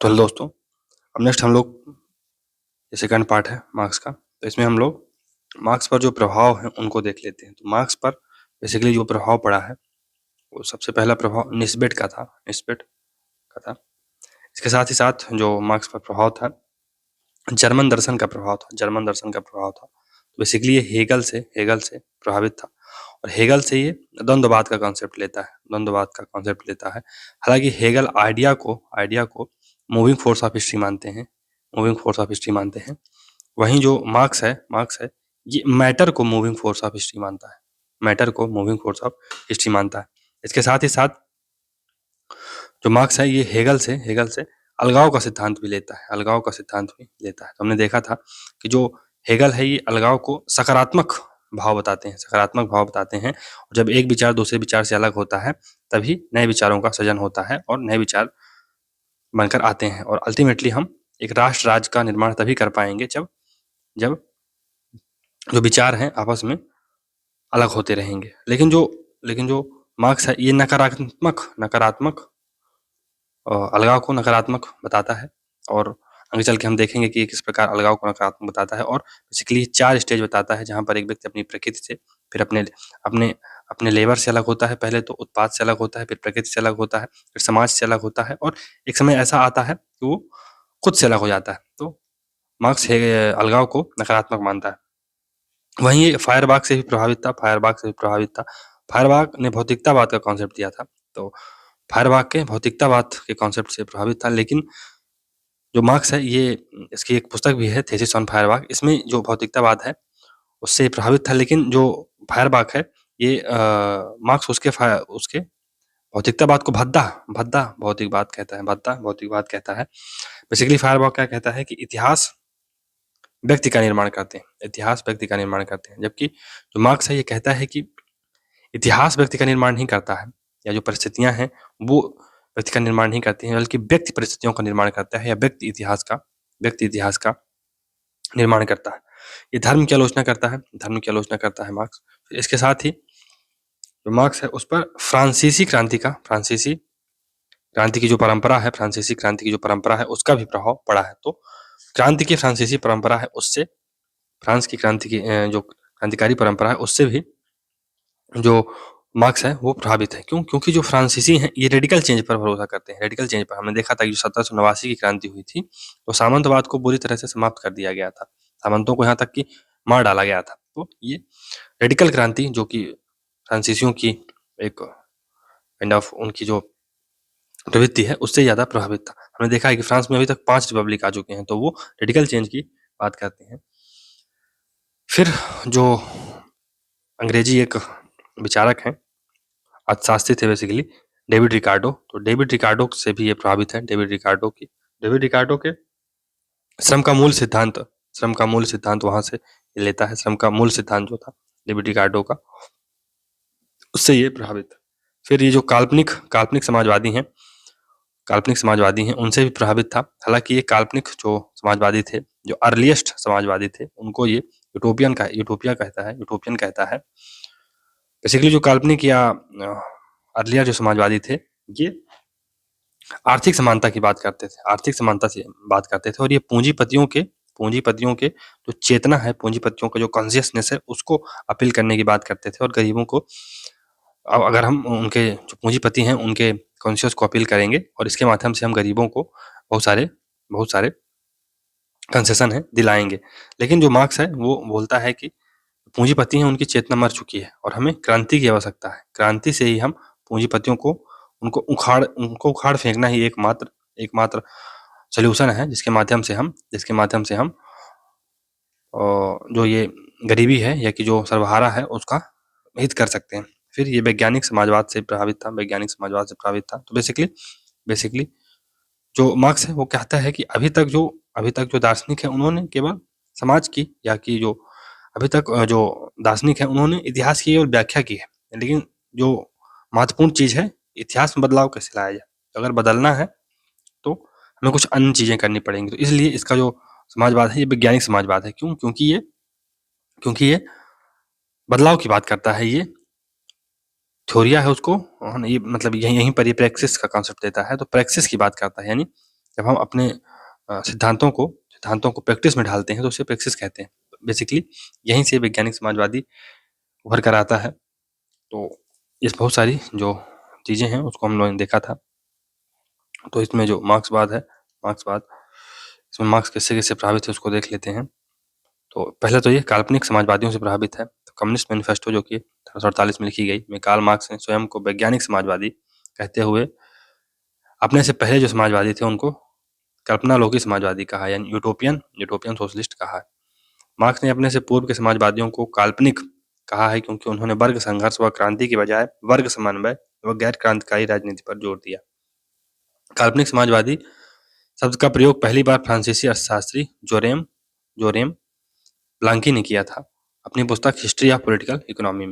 तो हेलो दोस्तों, अब नेक्स्ट हम लोग ये सेकंड पार्ट है मार्क्स का। तो इसमें हम लोग मार्क्स पर जो प्रभाव हैं उनको देख लेते हैं। तो मार्क्स पर बेसिकली जो प्रभाव पड़ा है वो सबसे पहला प्रभाव निस्बेट का था। इसके साथ ही साथ जो मार्क्स पर प्रभाव था जर्मन दर्शन का प्रभाव था। तो बेसिकली ये हेगल से प्रभावित था और हेगल से ये द्वंद्ववाद का कॉन्सेप्ट लेता है। हालांकि हेगल आइडिया को मूविंग फोर्स ऑफ हिस्ट्री मानते हैं। वहीं जो मार्क्स है ये मैटर को मूविंग फोर्स ऑफ हिस्ट्री मानता है। इसके साथ ही साथ जो मार्क्स है ये हेगल से अलगाव का सिद्धांत भी लेता है। तो हमने देखा था कि जो हेगल है ये अलगाव को सकारात्मक भाव बताते हैं। जब एक विचार दूसरे विचार से अलग होता है तभी नए विचारों का सृजन होता है और नए विचार बनकर आते हैं और अल्टीमेटली हम एक राष्ट्र राज्य का निर्माण तभी कर पाएंगे जब जो विचार हैं आपस में अलग होते रहेंगे। लेकिन जो मार्क्स है ये नकारात्मक अलगाव को नकारात्मक बताता है और आगे चल के हम देखेंगे कि किस प्रकार अलगाव को नकारात्मक बताता है। और बेसिकली 4 स्टेज बताता है जहाँ पर एक व्यक्ति अपनी प्रकृति से, फिर अपने लेबर से अलग होता है, पहले तो उत्पाद से अलग होता है, फिर प्रकृति से अलग होता है, फिर समाज से अलग होता है और एक समय ऐसा आता है कि वो खुद से अलग हो जाता है। तो मार्क्स अलगाव को नकारात्मक मानता है। वहीं ये फायरबाख से भी प्रभावित था। फायरबाख ने भौतिकतावाद का कॉन्सेप्ट दिया था। तो फायरबाख के भौतिकतावाद के कॉन्सेप्ट से प्रभावित था। लेकिन जो मार्क्स है ये इसकी एक पुस्तक भी है थीसिस ऑन फायरबाख। इसमें जो भौतिकतावाद है उससे प्रभावित था। लेकिन जो फायरबाख है ये मार्क्स उसके भौतिकतावाद को भद्दा भौतिकवाद कहता है। बेसिकली फायरबाख क्या कहता है कि इतिहास व्यक्ति का निर्माण करते हैं। जबकि जो मार्क्स है ये कहता है कि इतिहास व्यक्ति का निर्माण नहीं करता है, या जो परिस्थितियां हैं वो व्यक्ति का निर्माण नहीं करती हैं, बल्कि व्यक्ति परिस्थितियों का निर्माण करता है या व्यक्ति इतिहास का निर्माण करता है। ये धर्म की आलोचना करता है मार्क्स। इसके साथ ही जो मार्क्स है उस पर फ्रांसीसी क्रांति की जो परंपरा है उसका भी प्रभाव पड़ा है। तो क्रांति की फ्रांसीसी परंपरा है उससे फ्रांस की क्रांति की जो क्रांतिकारी परंपरा है उससे भी जो मार्क्स है वो प्रभावित है। क्यों? क्योंकि जो फ्रांसीसी हैं ये रेडिकल चेंज पर भरोसा करते हैं। हमने देखा था कि 1789 की क्रांति हुई थी तो सामंतवाद को बुरी तरह से समाप्त कर दिया गया था। सामंतों को यहाँ तक कि मार डाला गया था। तो ये रेडिकल क्रांति जो कि फ्रांसीसियों की एक काइंड ऑफ उनकी जो प्रवृत्ति है उससे ज्यादा प्रभावित था। हमने देखा है कि फ्रांस में अभी तक 5 रिपब्लिक आ चुके हैं, तो वो रेडिकल चेंज की बात करते हैं। फिर जो अंग्रेजी एक विचारक हैं, अर्थशास्त्री थे बेसिकली, डेविड रिकार्डो। तो डेविड रिकार्डो से भी ये प्रभावित है। डेविड रिकार्डो के श्रम का मूल सिद्धांत वहां से लेता है। श्रम का मूल सिद्धांत जो था डेविड रिकार्डो का, उससे ये प्रभावित है। फिर ये जो काल्पनिक समाजवादी हैं उनसे भी प्रभावित था। हालांकि ये काल्पनिक जो समाजवादी थे, जो अर्लीस्ट समाजवादी थे, उनको ये यूटोपियन कहता है। बेसिकली जो काल्पनिक या अर्लियर जो समाजवादी थे ये आर्थिक समानता की बात करते थे और ये पूंजीपतियों के जो चेतना है, पूंजीपतियों का जो कॉन्शियसनेस है उसको अपील करने की बात करते थे। और गरीबों को अगर हम उनके जो पूंजीपति हैं उनके कॉन्शियस को अपील करेंगे और इसके माध्यम से हम गरीबों को बहुत सारे कंसेशन है दिलाएंगे। लेकिन जो मार्क्स है वो बोलता है कि पूंजीपति हैं उनकी चेतना मर चुकी है और हमें क्रांति की आवश्यकता है। क्रांति से ही हम पूंजीपतियों को उनको उखाड़ फेंकना ही एकमात्र सॉल्यूशन है जिसके माध्यम से हम जो ये गरीबी है या कि जो सर्वहारा है उसका हित कर सकते हैं। फिर ये वैज्ञानिक समाजवाद से प्रभावित था। तो बेसिकली जो मार्क्स है वो कहता है कि अभी तक जो दार्शनिक है उन्होंने केवल समाज की या कि जो अभी तक जो दार्शनिक है उन्होंने इतिहास की और व्याख्या की है। लेकिन जो महत्वपूर्ण चीज है इतिहास में बदलाव कैसे लाया जाए। अगर बदलना है तो हमें कुछ अन्य चीजें करनी पड़ेंगी। तो इसलिए इसका जो समाजवाद है ये वैज्ञानिक समाजवाद है। क्यों? क्योंकि ये बदलाव की बात करता है। ये थ्योरिया है उसको ये मतलब यहीं पर ये प्रैक्सिस का कॉन्सेप्ट देता है। तो प्रैक्सिस की बात करता है, यानी जब हम अपने सिद्धांतों को प्रैक्टिस में ढालते हैं तो उसे प्रैक्टिस कहते हैं। बेसिकली यहीं से वैज्ञानिक समाजवादी उभर कर आता है। तो इस बहुत सारी जो चीज़ें हैं उसको हम लोगों ने देखा था। तो इसमें जो मार्क्सवाद है, इसमें मार्क्स किससे प्रभावित है उसको देख लेते हैं। तो पहले तो ये काल्पनिक समाजवादियों से प्रभावित है। तो कम्युनिस्ट मैनिफेस्टो जो कि 1848 में लिखी गई, में कार्ल मार्क्स ने स्वयं को वैज्ञानिक समाजवादी कहते हुए अपने से पहले जो समाजवादी थे उनको कल्पनालोकी समाजवादी कहा, यानी यूटोपियन सोशलिस्ट कहा है। मार्क्स ने अपने से पूर्व के समाजवादियों को काल्पनिक कहा है क्योंकि उन्होंने वर्ग संघर्ष व क्रांति की बजाय वर्ग समन्वय व गैर क्रांतिकारी राजनीति पर जोर दिया। काल्पनिक समाजवादी शब्द का प्रयोग पहली बार फ्रांसीसी अर्थशास्त्री जोरेम ब्लांकी ने किया था अपनी पुस्तक हिस्ट्री ऑफ पॉलिटिकल इकोनॉमी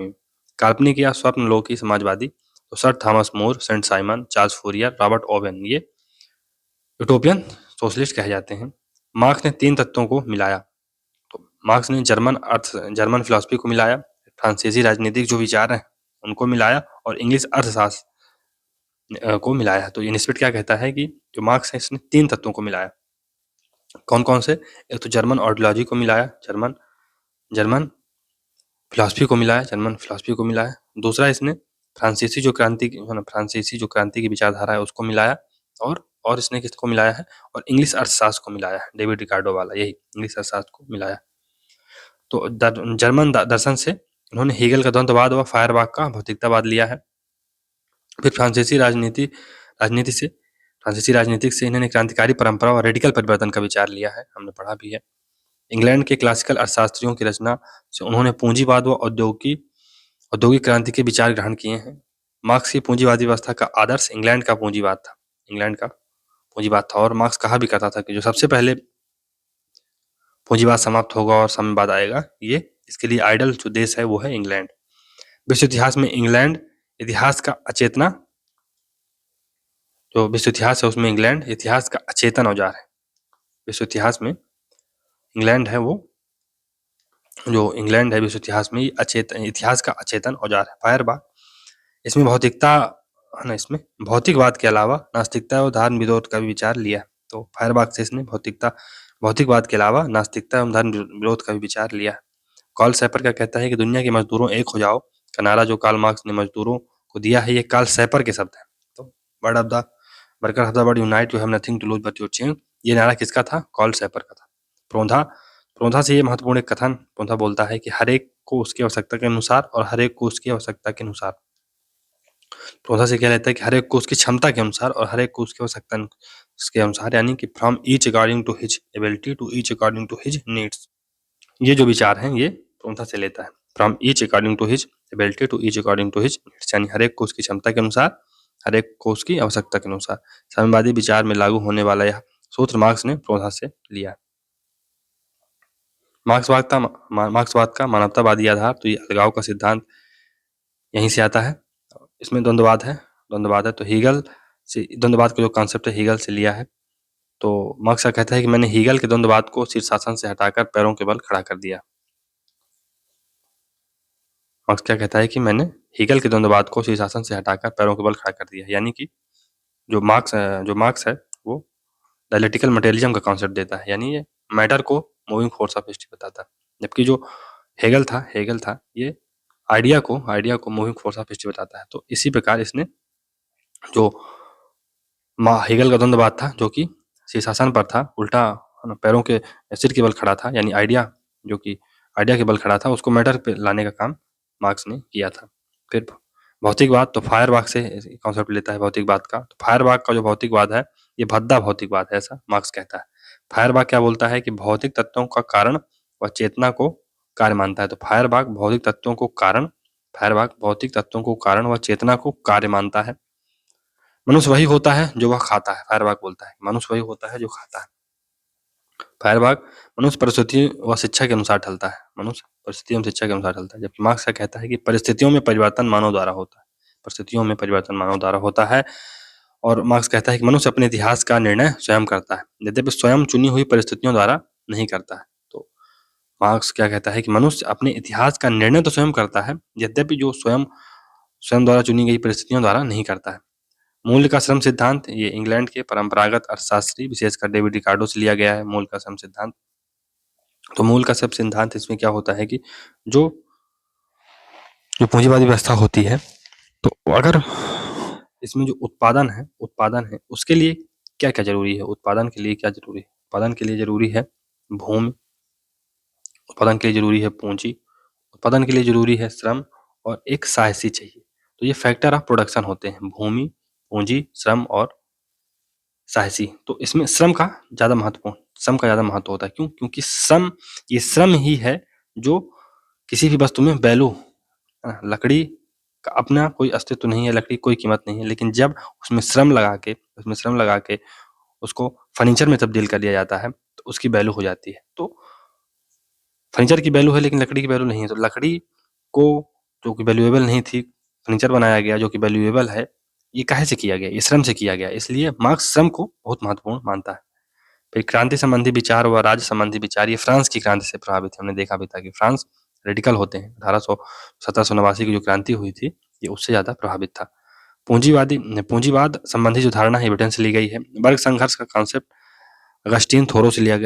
में। काल्पनिक या स्वप्नलोकी समाजवादी तो sir Thomas More, Saint Simon, Charles Fourier, Robert Owen, ये यूटोपियन सोशलिस्ट कहे जाते हैं। मार्क्स ने 3 तत्वों को मिलाया। तो मार्क्स ने जर्मन फिलॉसफी को मिलाया, फ्रांसीसी राजनीतिक जो विचार हैं उनको मिलाया और इंग्लिश अर्थशास्त्र को मिलाया। तो ये निस्बत क्या कहता है कि जो मार्क्स है इसने 3 तत्वों को मिलाया। कौन कौन से? एक तो जर्मन आइडियोलॉजी को मिलाया, जर्मन फिलॉसफी को मिलाया। दूसरा इसने फ्रांसीसी जो क्रांति की विचारधारा है उसको मिलाया, और इसने किसको मिलाया है? और इंग्लिश अर्थशास्त्र को मिलाया है, डेविड रिकार्डो वाला, यही इंग्लिश अर्थशास्त्र को मिलाया। तो जर्मन दर्शन से उन्होंने हेगल का द्वंद्ववाद व फायरबाख का भौतिकतावाद लिया है। फिर फ्रांसीसी राजनीतिक से इन्होंने क्रांतिकारी परंपरा और रेडिकल परिवर्तन का विचार लिया है, हमने पढ़ा भी है। इंग्लैंड के क्लासिकल अर्थशास्त्रियों की रचना से उन्होंने पूंजीवाद व औद्योगिक क्रांति के विचार ग्रहण किए हैं। मार्क्स की पूंजीवादी व्यवस्था का आदर्श इंग्लैंड का पूंजीवाद था, और मार्क्स कहा भी करता था कि जो सबसे पहले पूंजीवाद समाप्त होगा और साम्यवाद आएगा, ये इसके लिए आइडल जो देश है वो है इंग्लैंड। विश्व इतिहास में इंग्लैंड इतिहास का अचेतना, जो विश्व इतिहास है उसमें इंग्लैंड इतिहास का अचेतन औजार है। विश्व इतिहास में इंग्लैंड है, वो जो इंग्लैंड है विश्व इतिहास में इतिहास का अचेतन औजार है। फायरबाख, इसमें भौतिकता है ना, इसमें भौतिकवाद के अलावा नास्तिकता और धर्म विरोध का भी विचार लिया है। तो फायरबाख से इसने भौतिकवाद के अलावा नास्तिकता एवं धर्म विरोध का भी विचार लिया है। कार्ल सैपर क्या कहता है कि दुनिया के मजदूरों एक हो जाओ का नारा जो कार्ल मार्क्स ने मजदूरों को दिया है, ये कार्ल सैपर के शब्द है। तो word of the worker of the world unite, you have nothing to lose but your change, ये नारा किसका था? कार्ल सैपर का था। प्रोंधा से ये महत्वपूर्ण एक कथन प्रोंधा बोलता है कि हर एक को उसकी आवश्यकता के अनुसार और हर एक को उसकी आवश्यकता के अनुसार। प्रोंधा से क्या रहता है कि हर एक को उसकी क्षमता के अनुसार और हर एक को उसकी आवश्यकता के अनुसार, यानी कि from each according to his ability to each according to his needs. ये जो विचार हैं ये प्रोंधा से लेता है, from each according to his ability to each according to his needs, यानी हर एक को उसकी क्षमता के अनुसार, हर एक को उसकी आवश्यकता के अनुसार। साम्यवादी विचार में लागू होने वाला यह सूत्र मार्क्स ने प्रोंधा से लिया। मार्क्सवाद का मानवतावादी आधार, तो ये अलगाव का सिद्धांत यहीं से आता है। इसमें द्वंद्ववाद है, तो हीगल से द्वंद्ववाद का जो कॉन्सेप्ट है हीगल से लिया है। तो मार्क्स का कहता है कि मैंने हीगल के द्वंद्ववाद को शीर्षासन से हटाकर पैरों के बल खड़ा कर दिया। मार्क्स क्या कहता है कि मैंने हीगल के द्वंद्ववाद को शीर्षासन से हटाकर पैरों के बल खड़ा कर दिया, यानी कि जो मार्क्स है वो डायलेक्टिकल मटेरियलिज्म का कॉन्सेप्ट देता है, यानी ये मैटर को मूविंग फोर्स ऑफ हिस्ट्री बताता है। जबकि जो हेगल था ये आइडिया को मूविंग फोर्स ऑफ हिस्ट्री बताता है। तो इसी प्रकार इसने जो हेगल का द्वंद्ववाद था जो कि शीर्षासन पर था, उल्टा पैरों के सिर के बल खड़ा था, यानी आइडिया जो कि आइडिया के बल खड़ा था, उसको मैटर पे लाने का काम मार्क्स ने किया था। फिर भौतिकवाद, तो फायरबाख से कॉन्सेप्ट लेता है भौतिकवाद का। तो फायरबाख का जो भौतिकवाद है ये भद्दा भौतिकवाद है, ऐसा मार्क्स कहता है। फायरबाख क्या बोलता है कि भौतिक तत्वों का कारण व चेतना को कार्य मानता है। तो फायरबाख भौतिक तत्वों को कारण व चेतना को कार्य मानता है। मनुष्य वही होता है जो वह खाता है, फायरबाख बोलता है मनुष्य वही होता है जो खाता है। फायरबाख मनुष्य परिस्थिति व शिक्षा के अनुसार ढलता है, जबकि मार्क्स क्या कहता है कि परिस्थितियों में परिवर्तन मानव द्वारा होता है। और मार्क्स कहता है कि मनुष्य अपने इतिहास का निर्णय स्वयं करता है, यद्यपि स्वयं चुनी हुई परिस्थितियों द्वारा नहीं करता है। तो मार्क्स क्या कहता है कि मनुष्य अपने इतिहास का निर्णय तो स्वयं करता है, यद्यपि जो स्वयं द्वारा चुनी गई परिस्थितियों द्वारा नहीं करता है। मूल का श्रम सिद्धांत ये इंग्लैंड के परंपरागत अर्थशास्त्री विशेषकर डेविड रिकार्डो से लिया गया है मूल का श्रम सिद्धांत। तो मूल का श्रम सिद्धांत इसमें क्या होता है कि जो पूंजीवादी व्यवस्था होती है, तो अगर इसमें जो उत्पादन है उसके लिए क्या क्या जरूरी है, उत्पादन के लिए क्या जरूरी है, उत्पादन के लिए जरूरी है भूमि, उत्पादन के लिए जरूरी है पूंजी, उत्पादन के लिए जरूरी है श्रम और एक साहसी चाहिए। तो ये फैक्टर ऑफ प्रोडक्शन होते हैं, भूमि, पूंजी, श्रम और साहसी। तो इसमें श्रम का ज्यादा महत्व होता है। क्यों? क्योंकि श्रम ही है जो किसी भी वस्तु में वैल्यू, लकड़ी का अपना कोई अस्तित्व नहीं है, लकड़ी कोई कीमत नहीं है, लेकिन जब उसमें श्रम लगा के उसको फर्नीचर में तब्दील कर दिया जाता है तो उसकी वैल्यू हो जाती है। तो फर्नीचर की वैल्यू है लेकिन लकड़ी की वैल्यू नहीं है, तो लकड़ी को जो कि वैल्यूएबल नहीं थी, फर्नीचर बनाया गया जो कि वैल्यूएबल है। ये काहे से किया गया? ये श्रम से किया गया। इसलिए मार्क्स श्रम को बहुत महत्वपूर्ण मानता है। फिर क्रांति संबंधी विचार व राज्य संबंधी विचार, ये फ्रांस की क्रांति से प्रभावित है। हमने देखा भी था कि फ्रांस रेडिकल होते हैं। 1789 की जो क्रांति हुई थी ये उससे ज्यादा प्रभावित था। पूंजीवाद संबंधी जो धारणा है ब्रिटेन से ली गई है। वर्ग संघर्ष का कॉन्सेप्ट अगस्टीन थोरो से लिया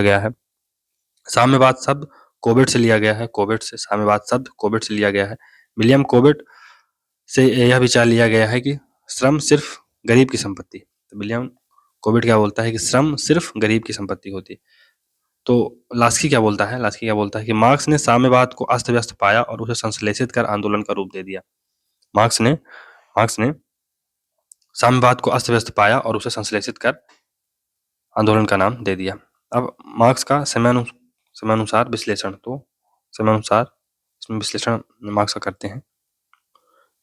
गया है। साम्यवाद शब्द कोबेट से लिया गया है। कोबेट से लिया गया है। विलियम कोबेट से यह विचार लिया गया है कि श्रम सिर्फ गरीब की संपत्ति। तो विलियम कोबेट क्या बोलता है कि श्रम सिर्फ गरीब की संपत्ति होती है। तो लास्की क्या बोलता है कि मार्क्स ने साम्यवाद को अस्त व्यस्त पाया और उसे संश्लेषित कर आंदोलन का रूप दे दिया। मार्क्स ने साम्यवाद को अस्त व्यस्त पाया और उसे संश्लेषित कर आंदोलन का नाम दे दिया। अब मार्क्स का समयानुसार विश्लेषण, तो समयानुसार इसमें विश्लेषण मार्क्स का करते हैं।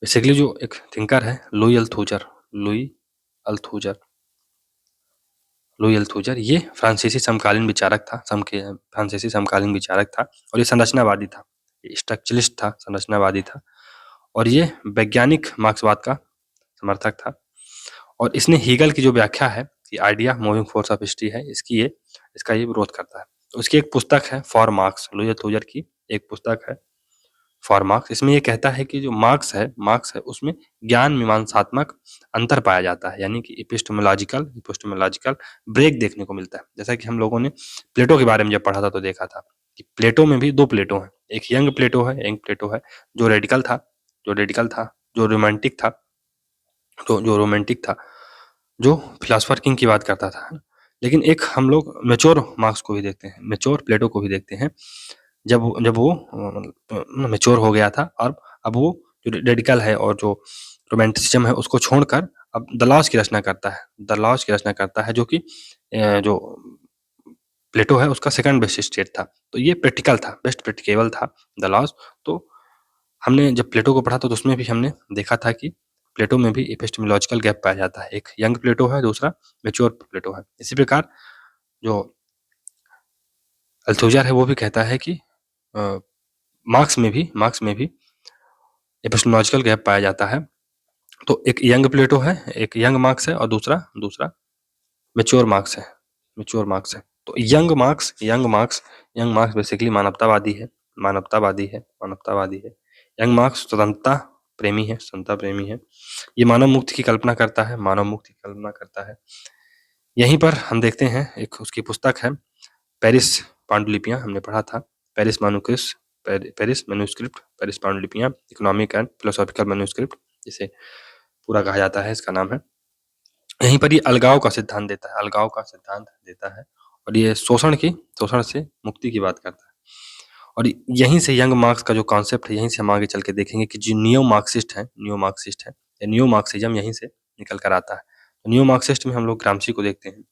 बेसिकली जो एक थिंकर है लुई अल्थूजर, ये फ्रांसीसी समकालीन विचारक था और ये संरचनावादी था, ये स्ट्रक्चरलिस्ट था, संरचनावादी था और ये वैज्ञानिक मार्क्सवाद का समर्थक था। और इसने हीगल की जो व्याख्या है कि idea moving force of history है, इसका ये विरोध करता है। तो उसकी एक पुस्तक है फॉर मार्क्स, लुई अल्थूजर की एक पुस्तक है फॉर मार्क्स। इसमें ये कहता है कि जो मार्क्स है उसमें ज्ञान मीमांसात्मक अंतर पाया जाता है, यानी कि इपिस्टेमोलॉजिकल ब्रेक देखने को मिलता है। जैसा कि हम लोगों ने प्लेटो के बारे में जब पढ़ा था तो देखा था कि प्लेटो में भी दो प्लेटो हैं, एक यंग प्लेटो है जो रेडिकल था, जो रोमांटिक था, जो फिलोसोफर किंग की बात करता था। लेकिन एक हम लोग मैच्योर मार्क्स को भी देखते हैं, मैच्योर प्लेटो को भी देखते हैं, जब वो मैच्योर हो गया था और अब वो जो रेडिकल है और जो रोमांटिसिज्म है उसको छोड़कर अब द लॉज की रचना करता है जो कि जो प्लेटो है उसका सेकंड बेस्ट स्टेट था। तो ये बेस्ट प्रैक्टिकेबल था द लॉज। तो हमने जब प्लेटो को पढ़ा तो उसमें भी हमने देखा था कि प्लेटो में भी एपिस्टेमोलॉजिकल गैप पाया जाता है, एक यंग प्लेटो है, दूसरा मैच्योर प्लेटो है। इसी प्रकार जो अल्थूजर है वो भी कहता है कि मार्क्स में भी एपिस्टेमोलॉजिकल गैप पाया जाता है। तो एक यंग प्लेटो है, एक यंग मार्क्स है और दूसरा मैच्योर मार्क्स है। तो यंग मार्क्स बेसिकली मानवतावादी है। यंग मार्क्स स्वतंत्रता प्रेमी है। ये मानव मुक्ति की कल्पना करता है। यहीं पर हम देखते हैं एक उसकी पुस्तक है पेरिस पांडुलिपियां, हमने पढ़ा था पेरिस पांडुलिपियां, इकोनॉमिक एंड फिलोसॉफिकल मैन्युस्क्रिप्ट जिसे पूरा कहा जाता है, इसका नाम है। यहीं पर ये अलगाव का सिद्धांत देता है और ये शोषण से मुक्ति की बात करता है। और यहीं से यंग मार्क्स का जो कॉन्सेप्ट है, यहीं से हम आगे चल के देखेंगे कि जो नियो मार्क्सिज्म यहीं से निकल कर आता है। तो नियो मार्क्सिस्ट में हम लोग ग्रामशी को देखते हैं,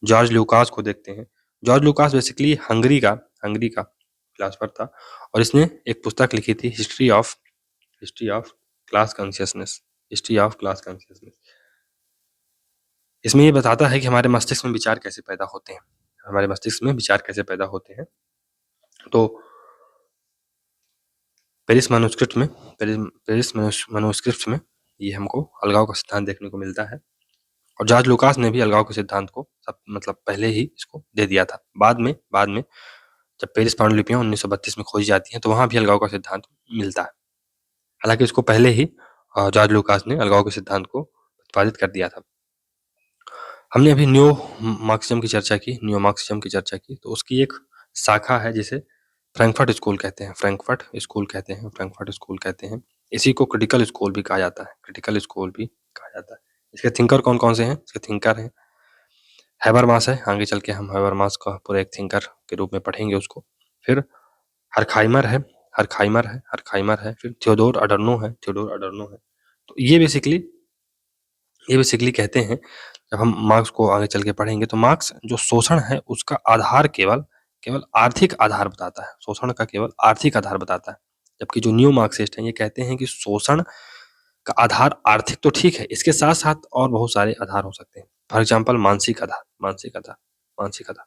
जॉर्ज लूकास को देखते हैं। जॉर्ज लूकास बेसिकली हंगरी का फिलोसोफर था और इसने एक पुस्तक लिखी थी हिस्ट्री ऑफ क्लास कॉन्शियसनेस। इसमें ये बताता है कि हमारे मस्तिष्क में विचार कैसे पैदा होते हैं। तो पेरिस मैन्युस्क्रिप्ट में ये हमको अलगाव का सिद्धांत देखने को मिलता है और जॉर्ज लूकास ने भी अलगाव के सिद्धांत को पहले ही इसको दे दिया था। बाद में जब पेरिस पांडुलिपियां 1932 में खोजी जाती हैं तो वहां भी अलगाव का सिद्धांत मिलता है। हालांकि इसको पहले ही जॉर्ज लूकास ने अलगाव के सिद्धांत को प्रतिपादित कर दिया था। हमने अभी नियो मार्क्सिज्म की चर्चा की, नियो मार्क्सिज्म की चर्चा की, तो उसकी एक शाखा है जिसे फ्रैंकफर्ट स्कूल कहते हैं, फ्रैंकफर्ट स्कूल कहते हैं, फ्रैंकफर्ट स्कूल कहते हैं। इसी को क्रिटिकल स्कूल भी कहा जाता है, क्रिटिकल स्कूल भी कहा जाता है। इसके थिंकर कौन कौन से हैं? इसके थिंकर हैं हैबरमास है, आगे चल के हम हैबरमास का पूरा एक थिंकर के रूप में पढ़ेंगे उसको। फिर हरखाइमर है, हरखाइमर है, हरखाइमर है। फिर थियोडोर अडर्नो है, थियोडोर अडर्नो है। तो ये बेसिकली कहते हैं, जब हम मार्क्स को आगे चल के पढ़ेंगे तो मार्क्स जो शोषण है उसका आधार केवल आर्थिक आधार बताता है, शोषण का केवल आर्थिक आधार बताता है। जबकि जो न्यू मार्क्सिस्ट हैं ये कहते हैं कि शोषण का आधार आर्थिक तो ठीक है, इसके साथ साथ और बहुत सारे आधार हो सकते हैं। फॉर एग्जाम्पल मानसिक आधार, मानसिक आधार, मानसिक आधार।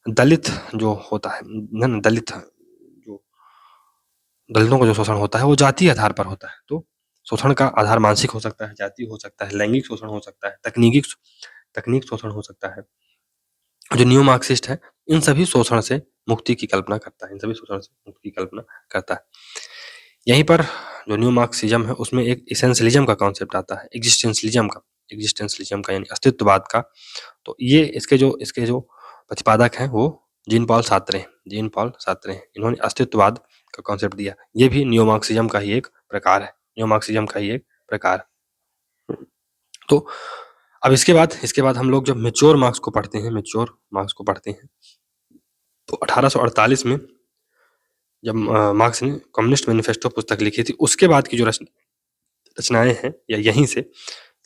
दलित जो होता है न, दलित जो दलितों का जो शोषण होता है वो जातीय आधार पर होता है। तो शोषण का आधार मानसिक हो सकता है, जातीय हो सकता है, लैंगिक शोषण हो सकता है, तकनीक शोषण हो सकता है। जो न्यू मार्क्सिस्ट है इन सभी शोषण से मुक्ति की कल्पना करता है, इन सभी शोषण से मुक्ति की कल्पना करता है। यहीं पर जो न्यू मार्क्सिज्म है उसमें एक एसेंशियलिज्म का कॉन्सेप्ट आता है, एग्जिस्टेंशियलिज्म का यानी अस्तित्ववाद का। तो ये इसके जो प्रतिपादक हैं वो जीन पॉल सार्त्रे हैं। इन्होंने अस्तित्ववाद का कॉन्सेप्ट दिया। ये भी न्यू मार्क्सिज्म का ही एक प्रकार है, न्यू मार्क्सिज्म का ही एक प्रकार। तो अब इसके बाद हम लोग जब मैच्योर मार्क्स को पढ़ते हैं, तो 1848 में जब मार्क्स ने कम्युनिस्ट मैनिफेस्टो पुस्तक लिखी थी, उसके बाद की जो रचनाएं हैं या यहीं से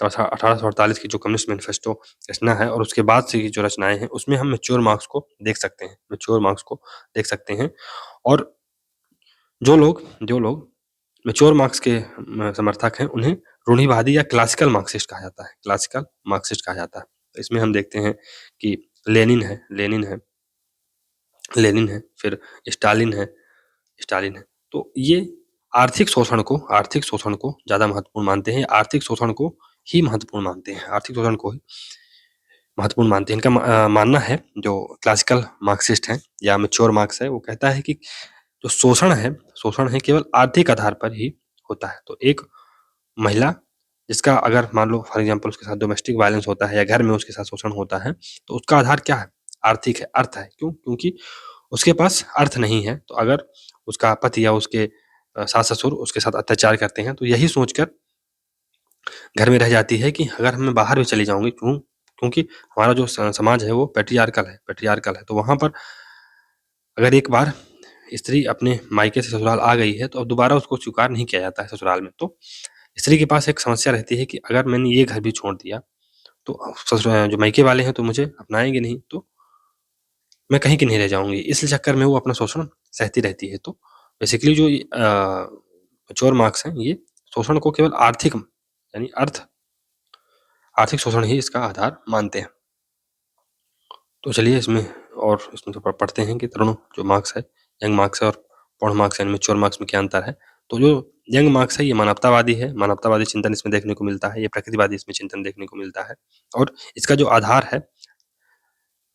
1848 की जो कम्युनिस्ट मैनिफेस्टो रचना है और उसके बाद से की जो रचनाएं हैं उसमें हम मैच्योर मार्क्स को देख सकते हैं। और जो लोग मैच्योर मार्क्स के समर्थक हैं उन्हें रूढ़िवादी या क्लासिकल मार्क्सिस्ट कहा जाता है। तो इसमें हम देखते हैं कि लेनिन है, फिर स्टालिन है। तो ये आर्थिक शोषण को ज़्यादा महत्वपूर्ण मानते हैं, आर्थिक शोषण को ही महत्वपूर्ण मानते हैं। इनका मानना है, जो क्लासिकल मार्क्सिस्ट हैं या मैच्योर मार्क्स है, वो कहता है कि जो शोषण है केवल आर्थिक आधार पर ही होता है। तो एक महिला जिसका अगर मान लो फॉर एग्जांपल उसके साथ डोमेस्टिक वायलेंस होता है या घर में उसके साथ शोषण होता है, तो उसका आधार क्या है? आर्थिक है, अर्थ है। क्यों? क्योंकि उसके पास अर्थ नहीं है। तो अगर उसका पति या उसके सास ससुर उसके साथ अत्याचार करते हैं तो यही सोचकर घर में रह जाती है कि अगर मैं बाहर भी चली जाऊंगी, क्योंकि हमारा जो समाज है वो पैट्रियार्कल है। तो वहां पर अगर एक बार स्त्री अपने मायके से ससुराल आ गई है तो अब दोबारा उसको स्वीकार नहीं किया जाता है ससुराल में। तो स्त्री के पास एक समस्या रहती है कि अगर मैंने ये घर भी छोड़ दिया तो जो मायके वाले हैं तो मुझे अपनाएंगे नहीं, तो मैं कहीं की नहीं रह जाऊंगी। इस चक्कर में वो अपना शोषण सहती रहती है। तो बेसिकली जो मैच्योर मार्क्स हैं ये शोषण को केवल आर्थिक यानी आर्थिक शोषण ही इसका आधार मानते हैं। तो चलिए इसमें तो पढ़ते हैं कि दोनों जो मार्क्स है, यंग मार्क्स है और पौढ़ मार्क्स यानी मैच्योर मार्क्स में क्या अंतर है। तो जो यंग मार्क्स है ये मानवतावादी है, मानवतावादी चिंतन इसमें देखने को मिलता है, ये प्रकृतिवादी इसमें चिंतन देखने को मिलता है। और इसका जो आधार है,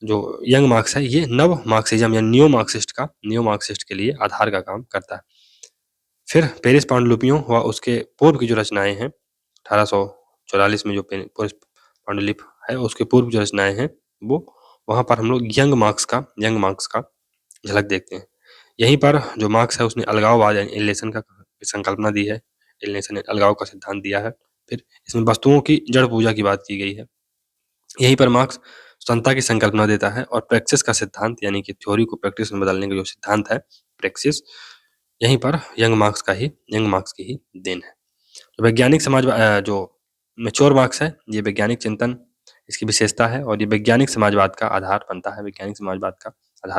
जो यंग मार्क्स है, ये नव मार्क्सिज्म या न्यू मार्क्सिस्ट के लिए आधार का काम करता है। फिर पेरिस पांडुलिपियों व उसके पूर्व की जो रचनाएं हैं, 1844 में जो पेरिस पांडुलिपि है उसके पूर्व जो रचनाएं हैं, वो वहां पर हम लोग यंग मार्क्स का झलक देखते हैं। यहीं पर जो मार्क्स है उसने अलगाववाद यानी एलिनेशन का संकल्पना दी है, एलिनेशन अलगाव का सिद्धांत दिया है। फिर इसमें वस्तुओं की जड़ पूजा की बात की गई है। यहीं पर मार्क्स समता की संकल्पना देता है और प्रैक्टिस का सिद्धांत यानी कि थ्योरी को प्रैक्टिस में बदलने का जो सिद्धांत है प्रैक्टिस, यहीं पर यंग मार्क्स की ही देन है। तो वैज्ञानिक समाज जो मैच्योर मार्क्स है ये वैज्ञानिक चिंतन इसकी विशेषता है और ये वैज्ञानिक समाजवाद का आधार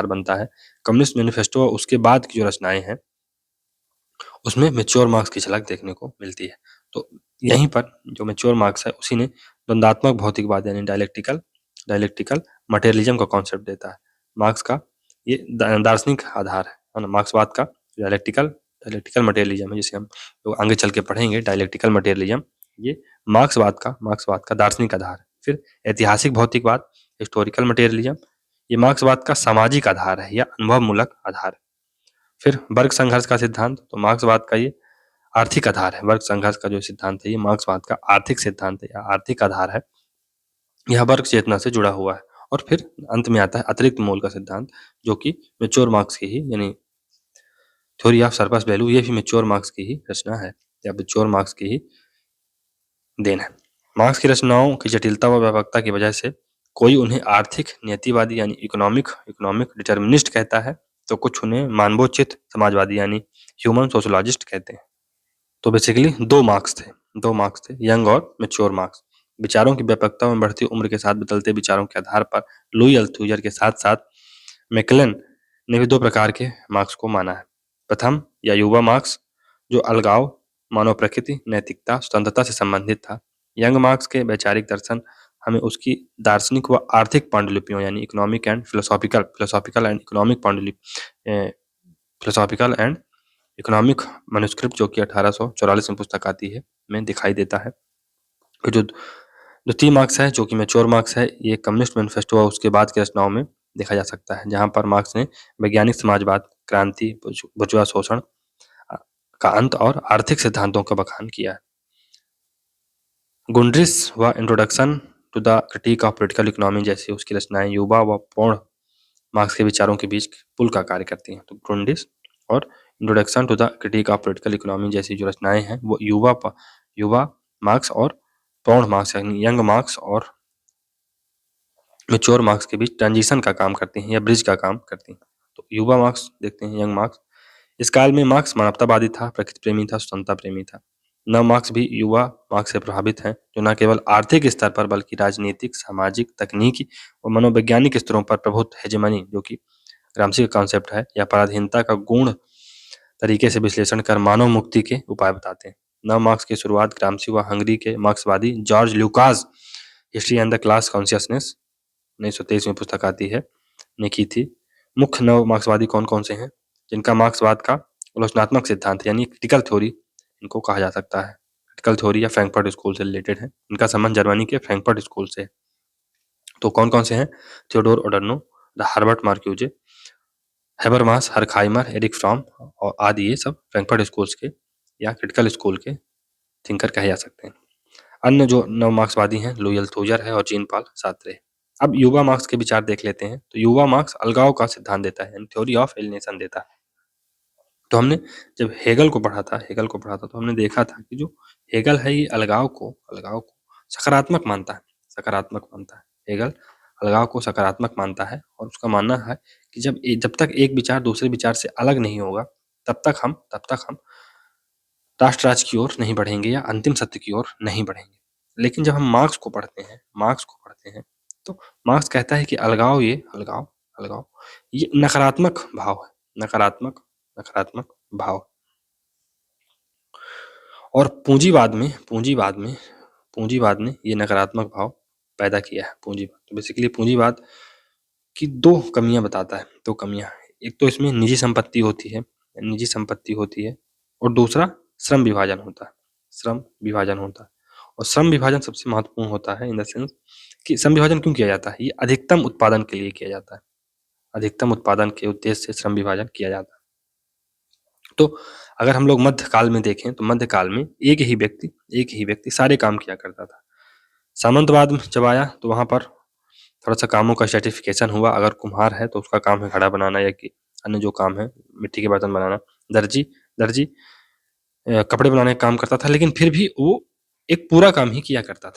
बनता है। कम्युनिस्ट मैनिफेस्टो उसके बाद की जो रचनाएं हैं उसमें मैच्योर मार्क्स की झलक देखने को मिलती है। तो यहीं पर जो मैच्योर मार्क्स है उसी ने द्वंदात्मक भौतिकवाद यानी डायलेक्टिकल मटेरियलिज्म का कॉन्सेप्ट देता है। मार्क्स का ये दार्शनिक आधार है ना, मार्क्सवाद का डायलेक्टिकल मटेरियलिज्म है, जिसे हम लोग आगे चल के पढ़ेंगे। डायलेक्टिकल मटेरियलिज्म ये मार्क्सवाद का दार्शनिक आधार है। फिर ऐतिहासिक भौतिकवाद हिस्टोरिकल मटेरियलिज्म ये मार्क्सवाद का सामाजिक आधार है या अनुभवमूलक आधार है। फिर वर्ग संघर्ष का सिद्धांत, तो मार्क्सवाद का ये आर्थिक आधार है। वर्ग संघर्ष का जो सिद्धांत है ये मार्क्सवाद का आर्थिक सिद्धांत है या आर्थिक आधार है। यह वर्ग चेतना से जुड़ा हुआ है। और फिर अंत में आता है अतिरिक्त मोल का सिद्धांत, जो कि मैच्योर मार्क्स की ही यानी थ्योरी ऑफ सरप्लस वैल्यू, ये भी मैच्योर मार्क्स की ही रचना है या मैच्योर मार्क्स की ही देन है। मार्क्स की रचनाओं की जटिलता व व्यापकता की वजह से कोई उन्हें आर्थिक नीतिवादी यानी इकोनॉमिक डिटर्मिनिस्ट कहता है, तो कुछ उन्हें मानवोचित समाजवादी यानी ह्यूमन सोशोलॉजिस्ट कहते हैं। तो बेसिकली दो मार्क्स थे, यंग और मैच्योर मार्क्स। विचारों की व्यापकता में बढ़ती उम्र के साथ बदलते विचारों के आधार पर लुई अल्थुजर के साथ साथ मैकलन ने भी दो प्रकार के मार्क्स को माना है। प्रथम या युवा मार्क्स, जो अलगाव, मानव प्रकृति, नैतिकता, स्वतंत्रता से संबंधित था। यंग मार्क्स के वैचारिक दर्शन हमें उसकी दार्शनिक व आर्थिक पांडुलिपियों यानी फिलोसॉफिकल एंड इकोनॉमिक पांडुलिपि फिलोसॉफिकल एंड इकोनॉमिक मैन्युस्क्रिप्ट, जो कि 1844 में पुस्तक आती है, में दिखाई देता है। फिर जो द्वितीय मार्क्स है, जो कि मैच्योर मार्क्स है, ये कम्युनिस्ट मैनिफेस्टो और उसके बाद की रचनाओं में देखा जा सकता है, जहाँ पर मार्क्स ने वैज्ञानिक समाजवाद, क्रांति, बुर्जुआ शोषण का अंत और आर्थिक सिद्धांतों का बखान किया है। गुंड्रिस व introduction to the critique of political economy जैसी उसकी रचनाएं युवा व पूर्ण मार्क्स के विचारों के बीच पुल का कार्य करती हैं। तो गुंड्रिस और introduction to the critique of political economy जैसी जो रचनाएं हैं वो युवा मार्क्स और पौर्ण मार्क्स यानी यंग मार्क्स और मैच्योर मार्क्स के बीच ट्रांजिशन का काम करती हैं या ब्रिज का काम करती हैं। तो युवा मार्क्स देखते हैं, यंग मार्क्स। इस काल में मार्क्स मानवतावादी था, प्रकृति प्रेमी था, स्वतंत्रता प्रेमी था। नव मार्क्स भी युवा मार्क्स से प्रभावित हैं, जो न केवल आर्थिक स्तर पर बल्कि राजनीतिक, सामाजिक, तकनीकी और मनोवैज्ञानिक स्तरों पर प्रभुत्व हेजेमनी, जो कि ग्रामसी का कॉन्सेप्ट है, या पराधीनता का गुण तरीके से विश्लेषण कर मानव मुक्ति के उपाय बताते हैं। नव मार्क्स की शुरुआत ग्रामसी व हंगरी के मार्क्सवादी George Lucas history and the class consciousness 1923 में पुस्तक आती है, ने की थी। मुख्य नव मार्क्सवादी कौन कौन से हैं, जिनका मार्क्सवाद का आलोचनात्मक सिद्धांत यानी क्रिटिकल थ्योरी इनको कहा जा सकता है। क्रिटिकल थ्योरी या फ्रैंकफर्ट स्कूल से रिलेटेड है, इनका संबंध जर्मनी के फ्रैंकफर्ट स्कूल से है। तो कौन कौन से हैं, Theodor Adorno, the Herbert Marcuse, Habermas, Horkheimer, Erich Fromm और आदि, ये सब फ्रैंकफर्ट स्कूल्स के या क्रिटिकल स्कूल के थिंकर कहे जा सकते हैं। अन्य जो नव मार्क्सवादी हैं, लुई अल्थुजर है और जीन पॉल सार्त्रे। अब युवा मार्क्स के विचार देख लेते हैं। तो युवा मार्क्स अलगाव का सिद्धांत देता है, थ्योरी ऑफ एलिनेशन देता है। तो हमने जब हेगल को पढ़ा था तो हमने देखा था कि जो हेगल है ये अलगाव को सकारात्मक मानता है। हेगल अलगाव को सकारात्मक मानता है और उसका मानना है कि जब तक एक विचार दूसरे विचार से अलग नहीं होगा तब तक हम राष्ट्र राज्य की ओर नहीं बढ़ेंगे या अंतिम सत्य की ओर नहीं बढ़ेंगे। लेकिन जब हम मार्क्स को पढ़ते हैं तो मार्क्स कहता है कि अलगाव ये नकारात्मक भाव और पूंजीवाद ने ये नकारात्मक भाव पैदा किया है। पूंजीवाद तो बेसिकली पूंजीवाद की दो कमियां बताता है, एक तो इसमें निजी संपत्ति होती है और दूसरा श्रम विभाजन होता है। और श्रम विभाजन सबसे महत्वपूर्ण होता है इन द सेंस कि श्रम विभाजन क्यों किया जाता है, ये अधिकतम उत्पादन के लिए किया जाता है। अधिकतम उत्पादन के उद्देश्य से श्रम विभाजन किया जाता है। तो अगर हम लोग मध्यकाल में देखें तो मध्यकाल में एक ही व्यक्ति सारे काम किया करता था। सामंतवाद जब आया तो वहां पर थोड़ा सा कामों का सर्टिफिकेशन हुआ। अगर कुम्हार है तो उसका काम है घड़ा बनाना या कि अन्य जो काम है मिट्टी के बर्तन बनाना। दर्जी कपड़े बनाने का काम करता था, लेकिन फिर भी वो एक पूरा काम ही किया करता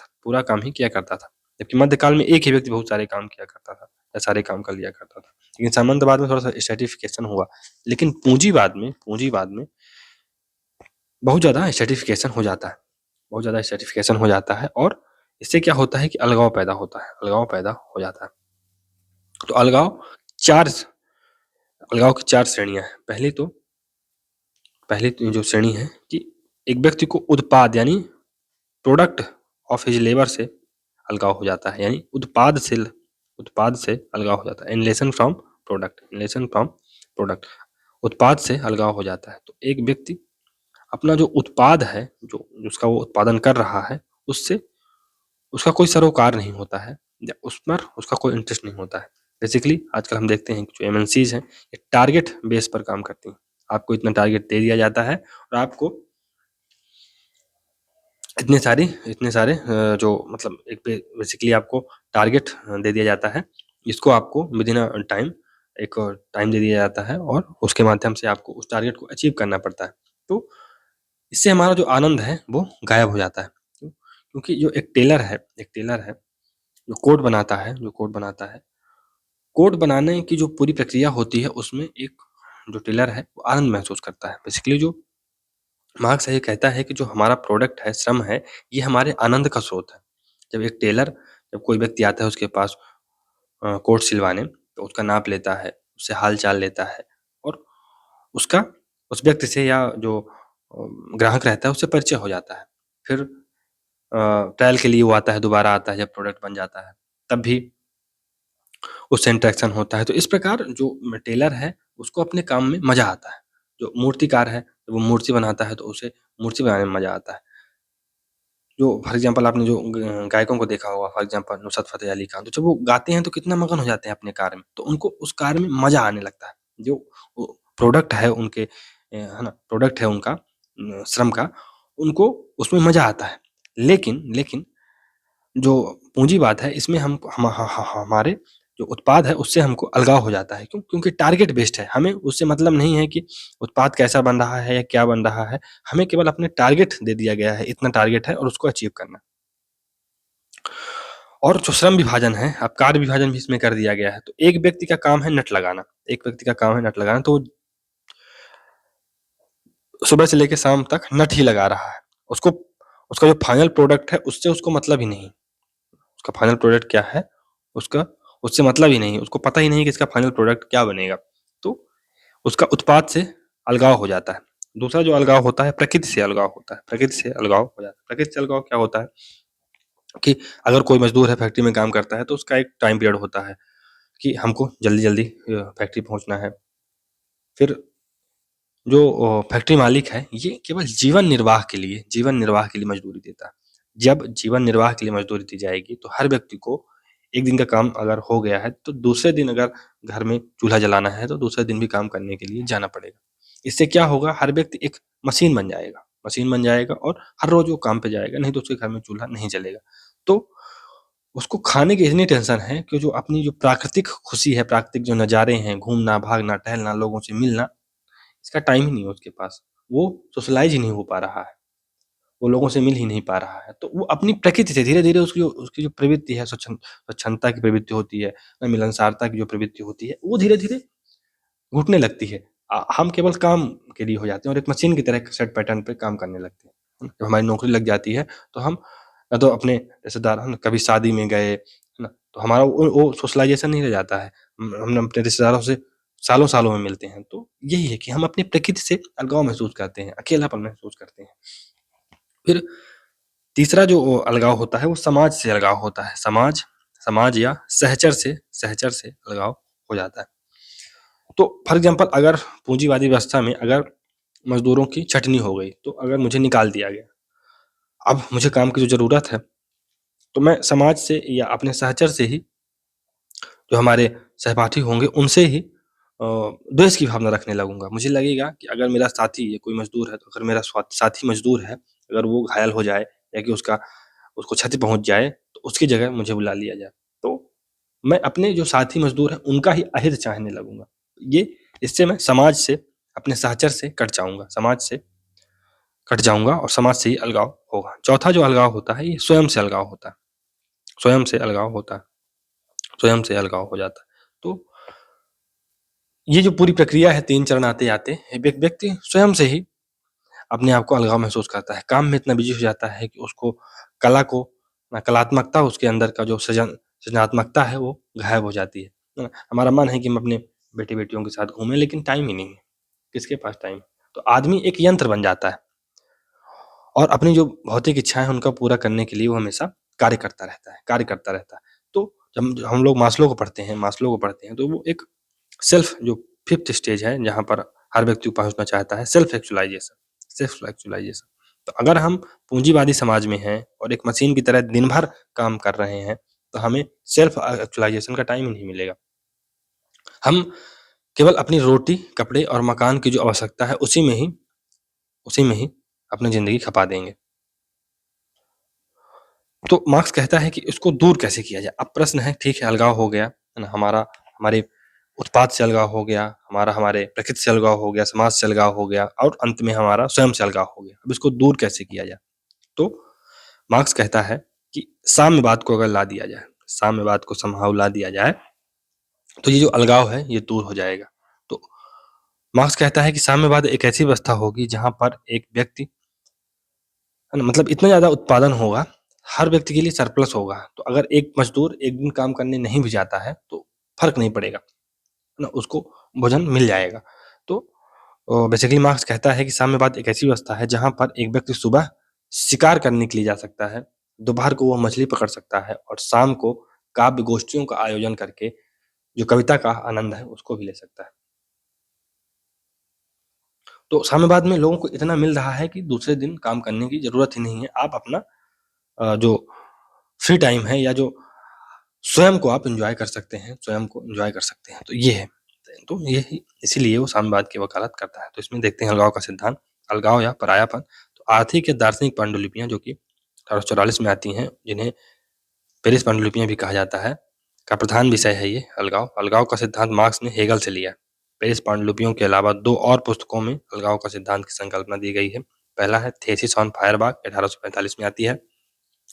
था। जबकि मध्यकाल में एक ही व्यक्ति बहुत सारे काम किया करता था या सारे काम कर लिया करता था। लेकिन सामंतवाद में थोड़ा सा स्ट्रेटिफिकेशन हुआ। लेकिन पूंजीवाद में बहुत ज्यादा स्ट्रेटिफिकेशन हो जाता है और इससे क्या होता है कि अलगाव पैदा हो जाता है। तो अलगाव की चार श्रेणियां हैं। पहली जो श्रेणी है कि एक व्यक्ति को उत्पाद यानी प्रोडक्ट ऑफ हिज लेबर से अलगाव हो जाता है, यानी उत्पाद से अलगाव हो जाता है। इनलेशन फ्रॉम प्रोडक्ट, उत्पाद से अलगाव हो जाता है। तो एक व्यक्ति अपना जो उत्पाद है, जो उसका वो उत्पादन कर रहा है, उससे उसका कोई सरोकार नहीं होता है या उस पर उसका कोई इंटरेस्ट नहीं होता है। बेसिकली आजकल हम देखते हैं कि जो एमएनसीज हैं ये टारगेट बेस पर काम करती हैं। आपको इतना टारगेट दे दिया जाता है और आपको इतने सारे जो मतलब एक बेसिकली आपको टारगेट दे दिया जाता है, जिसको आपको विदिन टाइम एक टाइम दे दिया जाता है और उसके माध्यम से आपको उस टारगेट को अचीव करना पड़ता है। तो इससे हमारा जो आनंद है वो गायब हो जाता है। क्यों? क्योंकि जो एक टेलर है, जो कोट बनाता है, कोट बनाने की जो पूरी प्रक्रिया होती है उसमें एक जो टेलर है वो आनंद महसूस करता है। बेसिकली जो मार्क्स ये कहता है कि जो हमारा प्रोडक्ट है, श्रम है, ये हमारे आनंद का स्रोत है। जब एक टेलर जब कोई व्यक्ति आता है उसके पास कोट सिलवाने, तो उसका नाप लेता है, उससे हाल-चाल लेता है और उसका उस व्यक्ति से या जो ग्राहक रहता है उससे परिचय हो जाता है। फिर ट्रायल के लिए वो आता है, दोबारा आता है जब प्रोडक्ट बन जाता है, तब भी उससे इंटरेक्शन होता है। तो इस प्रकार जो टेलर है, उसको अपने काम में मज़ा आता है। जो मूर्तिकार है, जब वो मूर्ति बनाता है तो उसे मूर्ति बनाने में मज़ा आता है। जो फॉर एग्ज़ाम्पल आपने जो गायकों को देखा होगा, फॉर एग्ज़ाम्पल नुसरत फ़तेह अली खान, तो जब वो गाते हैं तो कितना मगन हो जाते हैं अपने कार्य में, तो उनको उस कार्य में मज़ा आने लगता है। जो वो प्रोडक्ट है उनके है ना? प्रोडक्ट है उनका श्रम का, उनको उसमें मज़ा आता है। लेकिन जो पूँजीवाद है इसमें हम हम ह ह हमारे जो उत्पाद है उससे हमको अलगाव हो जाता है। क्यों? क्योंकि टारगेट बेस्ड है। हमें उससे मतलब नहीं है कि उत्पाद कैसा बन रहा है या क्या बन रहा है। हमें केवल अपने टारगेट दे दिया गया है, इतना टारगेट है और उसको अचीव करना। और जो श्रम विभाजन है, अब कार्य विभाजन भी इसमें कर दिया गया है। तो एक व्यक्ति का काम है नट लगाना, एक व्यक्ति का काम है नट लगाना, तो सुबह से लेके शाम तक नट ही लगा रहा है। उसको उसका जो फाइनल प्रोडक्ट है उससे उसको मतलब ही नहीं। उसका फाइनल प्रोडक्ट क्या है, उसका उससे मतलब ही नहीं, उसको पता ही नहीं कि इसका फाइनल प्रोडक्ट क्या बनेगा। तो उसका उत्पाद से अलगाव हो जाता है। दूसरा जो अलगाव होता है, प्रकृति से अलगाव होता है। प्रकृति से अलगाव हो जाता है। प्रकृति से अलगाव क्या होता है कि अगर कोई मज़दूर है, फैक्ट्री में काम करता है, तो उसका एक टाइम पीरियड होता है कि हमको जल्दी-जल्दी फैक्ट्री पहुँचना है। फिर जो फैक्ट्री मालिक है, ये केवल जीवन निर्वाह के लिए मज़दूरी देता है। जब जीवन निर्वाह के लिए मज़दूरी दी जाएगी, तो हर व्यक्ति को 1 दिन का काम अगर हो गया है, तो दूसरे दिन अगर घर में चूल्हा जलाना है, तो दूसरे दिन भी काम करने के लिए जाना पड़ेगा। इससे क्या होगा, हर व्यक्ति एक मशीन बन जाएगा और हर रोज़ वो काम पे जाएगा, नहीं तो उसके घर में चूल्हा नहीं जलेगा। तो उसको खाने की इतनी टेंशन है कि जो अपनी जो प्राकृतिक खुशी है, प्राकृतिक जो नज़ारे हैं, घूमना, भागना, टहलना, लोगों से मिलना, इसका टाइम ही नहीं है उसके पास। वो सोशलाइज़ ही नहीं हो पा रहा है, वो लोगों से मिल ही नहीं पा रहा है। तो वो अपनी प्रकृति से धीरे-धीरे उसकी जो प्रवृत्ति है स्वच्छंदता की प्रवृत्ति होती है, मिलनसारता की जो प्रवृत्ति होती है, वो धीरे-धीरे घुटने लगती है। हम केवल काम के लिए हो जाते हैं और एक मशीन की तरह एक सेट पैटर्न पे काम करने लगते हैं। जब हमारी नौकरी लग जाती है, तो हम या तो अपने रिश्तेदार है ना, कभी शादी में गए, है ना? तो हमारा वो सोशलाइज़ेशन नहीं रह जाता है। हम अपने रिश्तेदारों से सालों-सालों में मिलते हैं। तो यही है कि हम अपनी प्रकृति से अलगाव महसूस करते हैं, अकेलापन महसूस करते हैं। फिर तीसरा जो अलगाव होता है, वो समाज से अलगाव होता है। समाज या सहचर से अलगाव हो जाता है। तो फॉर एग्ज़ाम्पल अगर पूँजीवादी व्यवस्था में अगर मज़दूरों की छँटनी हो गई, तो अगर मुझे निकाल दिया गया, अब मुझे काम की जो ज़रूरत है, तो मैं समाज से या अपने सहचर से ही जो हमारे सहपाठी होंगे उनसे ही द्वेष की भावना रखने लगूँगा। मुझे लगेगा कि अगर मेरा साथी या कोई मज़दूर है, तो अगर मेरा साथी मज़दूर है, अगर वो घायल हो जाए या कि उसको क्षति पहुँच जाए, तो उसकी जगह मुझे बुला लिया जाए। तो मैं अपने जो साथी मज़दूर हैं, उनका ही अहित चाहने लगूँगा। ये इससे मैं समाज से, अपने सहचर से कट जाऊँगा, समाज से कट जाऊँगा और समाज से ही अलगाव होगा। चौथा जो अलगाव होता है, ये स्वयं से अलगाव होता है। स्वयं से अलगाव होता है, स्वयं से अलगाव हो जाता है। तो ये जो पूरी प्रक्रिया है 3 चरण आते-आते व्यक्ति स्वयं से ही अपने आप को अलगाव महसूस करता है। काम में इतना बिज़ी हो जाता है कि उसको कला को कलात्मकता उसके अंदर का जो सृजनात्मकता है वो गायब हो जाती है। हमारा मन है कि हम अपने बेटे-बेटियों के साथ घूमें लेकिन टाइम ही नहीं है। किसके पास टाइम? तो आदमी एक यंत्र बन जाता है और अपनी जो भौतिक इच्छाएँ हैं उनको पूरा करने के लिए वो हमेशा कार्य करता रहता है। तो जब हम लोग मास्लो को पढ़ते हैं तो वो एक सेल्फ जो 5th स्टेज है जहाँ पर हर व्यक्ति को पहुँचना चाहता है, सेल्फ एक्चुअलाइज़ेशन। तो अगर हम पूँजीवादी समाज में हैं और एक मशीन की तरह दिन भर काम कर रहे हैं, तो हमें सेल्फ एक्चुअलाइज़ेशन का टाइम ही नहीं मिलेगा। हम केवल अपनी रोटी, कपड़े और मकान की जो आवश्यकता है उसी में ही अपनी ज़िंदगी खपा देंगे। तो मार्क्स कहता है कि इसको दूर कैसे किया जाए। अब प्रश्न है, ठीक है, अलगाव हो गया, है ना, हमारे उत्पाद से अलगाव हो गया, हमारे प्रकृति से अलगाव हो गया, समाज से अलगाव हो गया और अंत में हमारा स्वयं से अलगाव हो गया। अब इसको दूर कैसे किया जाए? तो मार्क्स कहता है कि साम्यवाद को अगर ला दिया जाए, साम्यवाद को समहाउ ला दिया जाए, तो ये जो अलगाव है ये दूर हो जाएगा। तो मार्क्स कहता है कि साम्यवाद एक ऐसी व्यवस्था होगी जहां पर एक व्यक्ति, है ना, मतलब इतना ज़्यादा उत्पादन होगा, हर व्यक्ति के लिए सरप्लस होगा। तो अगर एक मजदूर एक दिन काम करने नहीं भी जाता है तो फ़र्क नहीं पड़ेगा, है ना, उसको भोजन मिल जाएगा। तो बेसिकली मार्क्स कहता है कि साम्यवाद एक ऐसी व्यवस्था है जहाँ पर एक व्यक्ति सुबह शिकार करने के लिए जा सकता है, दोपहर को वह मछली पकड़ सकता है और शाम को काव्य गोष्ठियों का आयोजन करके जो कविता का आनंद है उसको भी ले सकता है। तो साम्यवाद में लोगों को इतना मिल रहा है कि दूसरे दिन काम करने की ज़रूरत ही नहीं है। आप अपना जो फ्री टाइम है या जो स्वयं को आप एन्जॉय कर सकते हैं, स्वयं को एन्जॉय कर सकते हैं। तो ये है। तो ये ही इसीलिए वो साम्यवाद की वकालत करता है। तो इसमें देखते हैं अलगाव का सिद्धांत, अलगाव या परायापन। तो आर्थिक या दार्शनिक पांडुलिपियाँ जो कि 1844 में आती हैं, जिन्हें पेरिस पांडुलिपियाँ भी कहा जाता है, का प्रधान विषय है ये अलगाव। अलगाव का सिद्धांत मार्क्स ने हेगल से लिया है। पेरिस पांडुलिपियों के अलावा 2 और पुस्तकों में अलगाव का सिद्धांत की संकल्पना दी गई है। पहला है थीसिस ऑन फायरबाख, 1845 में आती है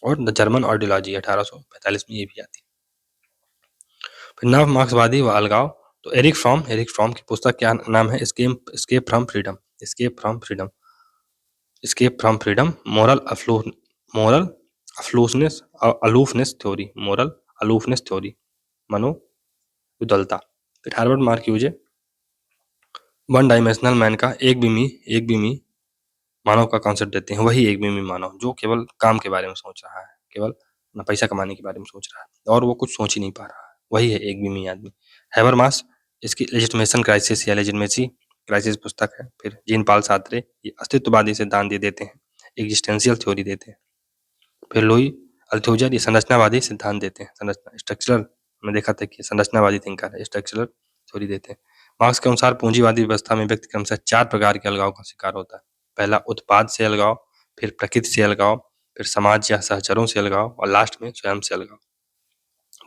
और द जर्मन ऑर्डियोलॉजी 1845 में ये भी आती है। फिर नव मार्क्सवादी व अलगाव। तो एरिक फ्रॉम की पुस्तक क्या नाम है? Escape from freedom. Escape from freedom, moral aloofness theory, मनोविद्वलता। फिर Herbert Marcuse, one dimensional man का एक बिमी मानव का कॉन्सेप्ट देते हैं। वही एक बिमी मानव जो केवल काम के बारे में सोच रहा है, केवल अपना पैसा कमाने के बारे में सोच रहा है और वो कुछ सोच ही नहीं पा रहा है, वही है एक बिमी आदमी। हैबरमास, इसकी लेजिटिमेशन क्राइसिस या लेजिटिमेसी क्राइसिस पुस्तक है। फिर जीन पाल सार्त्रे, ये अस्तित्ववादी सिद्धांत ये देते हैं, एग्जिस्टेंशियल थ्योरी देते हैं। फिर लुई अल्थुजर, ये संरचनावादी सिद्धांत देते हैं, संरचना स्ट्रक्चरल में देखा था कि संरचनावादी थिंकर है, स्ट्रक्चरल थ्योरी देते हैं। मार्क्स के अनुसार पूंजीवादी व्यवस्था में व्यक्ति क्रमशः 4 प्रकार के अलगाव का शिकार होता है। पहला उत्पाद से अलगाव, फिर प्रकृति से अलगाव, फिर समाज या सहचरों से अलगाव और लास्ट में स्वयं से अलगाव।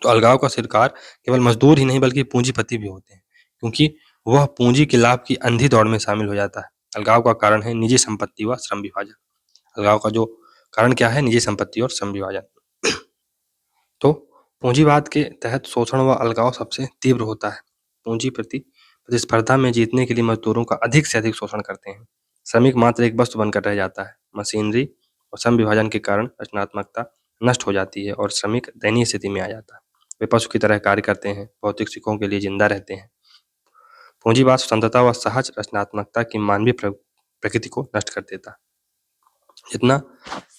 तो अलगाव का शिकार केवल मजदूर ही नहीं बल्कि पूंजीपति भी होते हैं, क्योंकि वह पूंजी के लाभ की अंधी दौड़ में शामिल हो जाता है। अलगाव का कारण है निजी संपत्ति व श्रम विभाजन। अलगाव का जो कारण क्या है? निजी संपत्ति और श्रम विभाजन। तो पूंजीवाद के तहत शोषण व अलगाव सबसे तीव्र होता है। पूंजी प्रतिस्पर्धा में जीतने के लिए मजदूरों का अधिक से अधिक शोषण करते हैं। श्रमिक मात्र एक वस्तु बनकर रह जाता है। मशीनरी और श्रम विभाजन के कारण रचनात्मकता नष्ट हो जाती है और श्रमिक दयनीय स्थिति में आ जाता है। वे पशु की तरह कार्य करते हैं, भौतिक सुखों के लिए जिंदा रहते हैं। पूंजीवाद स्वतंत्रता व सहज रचनात्मकता की मानवीय प्रकृति को नष्ट कर देता है। जितना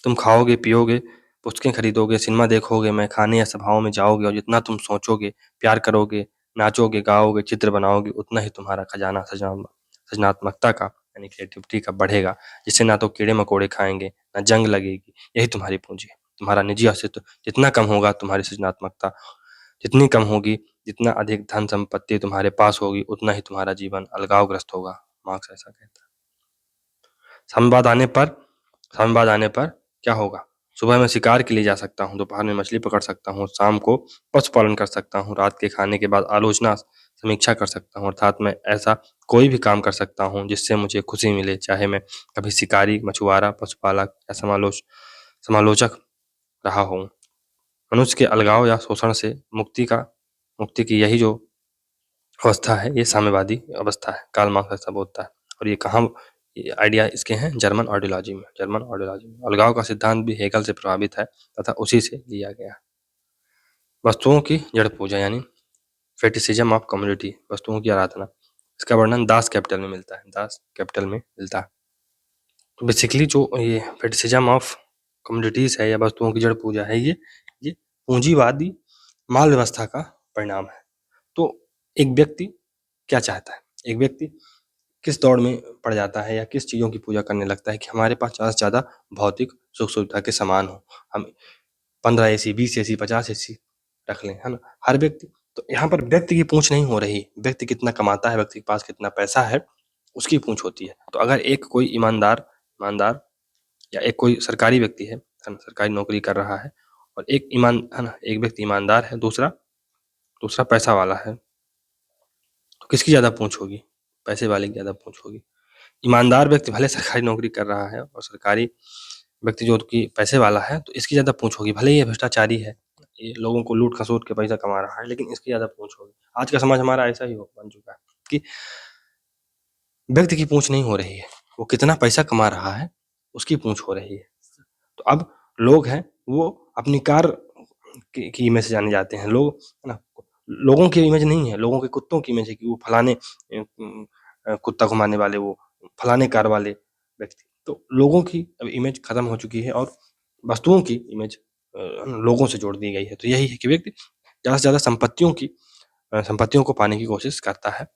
तुम खाओगे, पियोगे, पुस्तकें खरीदोगे, सिनेमा देखोगे, मैखाने या सभाओं में जाओगे और जितना तुम सोचोगे, प्यार करोगे, नाचोगे, गाओगे, चित्र बनाओगे, उतना ही तुम्हारा खजाना सृजनात्मकता का यानी क्रिएटिविटी का बढ़ेगा, जिससे ना तो कीड़े-मकोड़े खाएँगे, ना जंग लगेगी। यही तुम्हारी पूँजी है। तुम्हारा निजी अस्तित्व जितना कम होगा, तुम्हारी सृजनात्मकता जितनी कम होगी, जितना अधिक धन संपत्ति तुम्हारे पास होगी, उतना ही तुम्हारा जीवन अलगावग्रस्त होगा। मार्क्स ऐसा कहता है। साम्यवाद आने पर क्या होगा? सुबह मैं शिकार के लिए जा सकता हूँ, दोपहर में मछली पकड़ सकता हूँ, शाम को पशुपालन कर सकता हूँ, रात के खाने के बाद आलोचना समीक्षा कर सकता हूँ, अर्थात मैं ऐसा कोई भी काम कर सकता हूँ जिससे मुझे खुशी मिले, चाहे मैं कभी शिकारी, मछुआरा, पशुपालक या समालोचक रहा हूँ। मनुष्य के अलगाव या शोषण से मुक्ति की यही जो अवस्था है, ये साम्यवादी अवस्था है। कार्ल मार्क्स ऐसा बोलता है और ये कहाँ ये आइडिया इसके हैं? जर्मन ऑर्डियोलॉजी में। अलगाव का सिद्धांत भी हेगल से प्रभावित है तथा उसी से लिया गया है। वस्तुओं की जड़ पूजा यानी फेटिसिज्म ऑफ कम्युनिटी, वस्तुओं की आराधना। इसका वर्णन दास कैपिटल में मिलता है। तो बेसिकली जो ये फेटिसिज्म ऑफ कम्युनिटीज है या वस्तुओं की जड़ पूजा है, ये पूंजीवादी माल व्यवस्था का परिणाम है। तो एक व्यक्ति क्या चाहता है? एक व्यक्ति किस दौड़ में पड़ जाता है या किस चीज़ों की पूजा करने लगता है कि हमारे पास ज़्यादा से ज़्यादा भौतिक सुख सुविधा के सामान हो। हम 15 एसी, 20 एसी, 50 एसी रख लें, है ना? हर व्यक्ति, तो यहाँ पर व्यक्ति की पूछ नहीं हो रही, व्यक्ति कितना कमाता है, व्यक्ति के पास कितना पैसा है, उसकी पूछ होती है। तो अगर एक कोई ईमानदार या एक कोई सरकारी व्यक्ति है ना, सरकारी नौकरी कर रहा है और एक है ना, एक व्यक्ति ईमानदार है, दूसरा पैसा वाला है, तो किसकी ज़्यादा पूँछ होगी? पैसे वाले की ज़्यादा पूँछ होगी। ईमानदार व्यक्ति भले सरकारी नौकरी कर रहा है और सरकारी व्यक्ति जो कि पैसे वाला है, तो इसकी ज़्यादा पूँछ होगी। भले ही ये भ्रष्टाचारी है, ये लोगों को लूट-खसोट के पैसा कमा रहा है, लेकिन इसकी ज़्यादा पूँछ होगी। आज का समाज हमारा ऐसा ही हो बन चुका है कि व्यक्ति की पूँछ नहीं हो रही है, वो कितना पैसा कमा रहा है, उसकी पूँछ हो रही है। तो अब लोग हैं, वो अपनी कार की इमेज से जाने जाते हैं। लोग है ना, लोगों की इमेज नहीं है, लोगों के कुत्तों की इमेज है कि वो फलाने कुत्ता घुमाने वाले, वो फलाने कार वाले व्यक्ति। तो लोगों की अब इमेज खत्म हो चुकी है और वस्तुओं की इमेज लोगों से जोड़ दी गई है। तो यही है कि व्यक्ति ज़्यादा से ज़्यादा संपत्तियों को पाने की कोशिश करता है।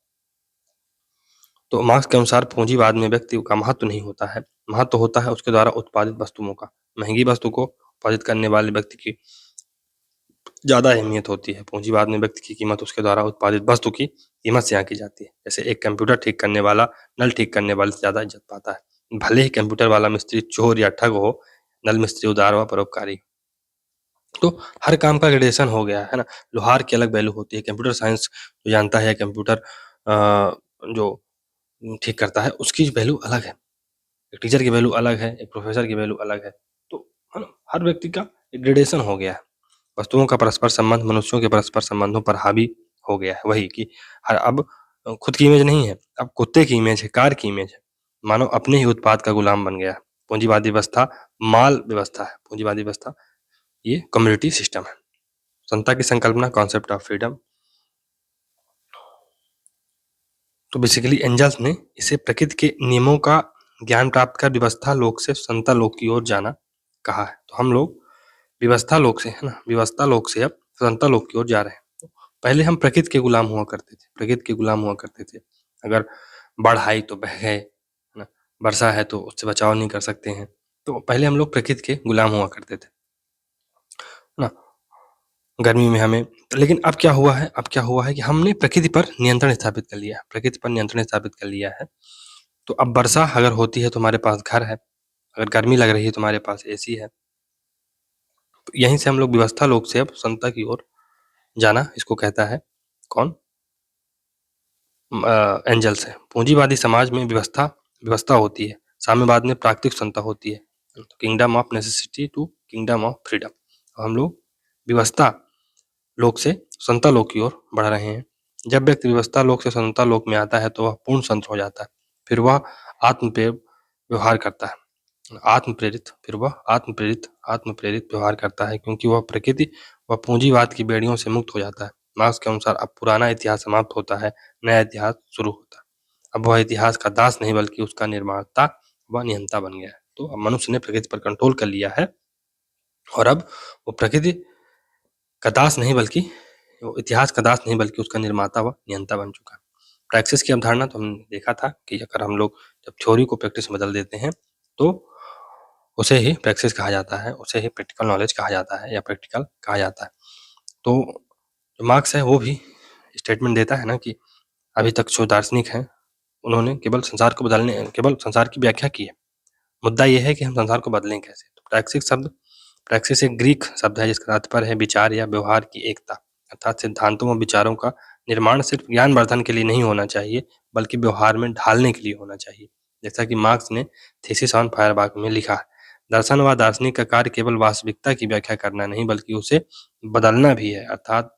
तो मार्क्स के अनुसार पूंजीवाद में व्यक्ति का महत्व नहीं होता है, महत्व होता है उसके द्वारा उत्पादित वस्तुओं का। महंगी वस्तु को उत्पादित करने वाले व्यक्ति की ज़्यादा अहमियत होती है। पूंजीवाद में व्यक्ति की कीमत उसके द्वारा उत्पादित वस्तु की कीमत से आंकी जाती है। जैसे एक कंप्यूटर ठीक करने वाला नल ठीक करने वाले से ज़्यादा इज्जत पाता है। भले ही कंप्यूटर वाला मिस्त्री चोर या ठग हो, नल मिस्त्री उदार व परोपकारी। तो हर काम का ग्रेडेशन हो गया है ना। लोहार की अलग वैल्यू होती है। कंप्यूटर साइंस जो जानता है, कंप्यूटर जो ठीक करता है, उसकी वैल्यू अलग है। एक टीचर की वैल्यू अलग है, एक प्रोफेसर की वैल्यू अलग है। तो है ना, हर व्यक्ति का एक ग्रेडेशन हो गया है। वस्तुओं का परस्पर संबंध मनुष्यों के परस्पर संबंधों पर हावी हो गया है। वही कि हर अब खुद की इमेज नहीं है, अब कुत्ते की इमेज है, कार की इमेज है। मानव अपने ही उत्पाद का गुलाम बन गया है। पूंजीवादी व्यवस्था माल व्यवस्था है। पूंजीवादी व्यवस्था ये कम्युनिटी सिस्टम है। जनता की संकल्पना, कॉन्सेप्ट ऑफ फ्रीडम। तो बेसिकली एंजल्स ने इसे प्रकृति के नियमों का ज्ञान प्राप्त कर व्यवस्था लोक से संता लोक की ओर जाना कहा है। तो हम लोग व्यवस्था लोक से, है ना, व्यवस्था लोक से अब संता लोक की ओर जा रहे हैं। तो पहले हम प्रकृति के गुलाम हुआ करते थे, प्रकृति के गुलाम हुआ करते थे। अगर बाढ़ आई तो बह गए, है ना, वर्षा है तो उससे बचाव नहीं कर सकते हैं। तो पहले हम लोग प्रकृति के गुलाम हुआ करते थे, है ना। गर्मी में हमें, लेकिन अब क्या हुआ है, अब क्या हुआ है कि हमने प्रकृति पर नियंत्रण स्थापित कर लिया है, प्रकृति पर नियंत्रण स्थापित कर लिया है। तो अब वर्षा अगर होती है तो हमारे पास घर है, अगर गर्मी लग रही है तो हमारे पास एसी है। तो यहीं से हम लोग व्यवस्था लोक से अब संता की ओर जाना, इसको कहता है कौन? एंजल्स है। पूंजीवादी समाज में व्यवस्था होती है, साम्यवाद में प्राकृतिक संता होती है। Kingdom of necessity to kingdom of freedom. हम लोग व्यवस्था लोक से संता लोक की ओर बढ़ रहे हैं। जब व्यक्ति व्यवस्था लोक से संता लोक में आता है तो वह पूर्ण संत हो जाता है। फिर वह आत्मप्रेरित व्यवहार करता है, आत्मप्रेरित व्यवहार करता है, क्योंकि वह प्रकृति व पूंजीवाद की बेड़ियों से मुक्त हो जाता है। मार्क्स के अनुसार अब पुराना इतिहास समाप्त होता है, नया इतिहास शुरू होता है। अब वह इतिहास का दास नहीं बल्कि उसका निर्माता व नियंता बन गया है। तो अब मनुष्य ने प्रकृति पर कंट्रोल कर लिया है और अब वो प्रकृति का दास नहीं बल्कि वो इतिहास का दास नहीं बल्कि उसका निर्माता व नियंता बन चुका है। प्रैक्टिस की अवधारणा तो हमने देखा था कि अगर हम लोग जब थ्योरी को प्रैक्टिस में बदल देते हैं तो उसे ही प्रैक्टिस कहा जाता है, उसे ही प्रैक्टिकल नॉलेज कहा जाता है या प्रैक्टिकल कहा जाता है। तो जो मार्क्स है वो भी स्टेटमेंट देता है ना कि अभी तक जो दार्शनिक हैं उन्होंने केवल संसार की व्याख्या की है। मुद्दा ये है कि हम संसार को बदलें कैसे। तो प्रैक्टिस एक ग्रीक शब्द है जिसका तात्पर्य है विचार या व्यवहार की एकता। अर्थात सिद्धांतों व विचारों का निर्माण सिर्फ ज्ञानवर्धन के लिए नहीं होना चाहिए बल्कि व्यवहार में ढालने के लिए होना चाहिए। जैसा कि मार्क्स ने थीसिस ऑन फायरबाख में लिखा है, दर्शन व दार्शनिक का कार्य केवल वास्तविकता की व्याख्या करना नहीं बल्कि उसे बदलना भी है। अर्थात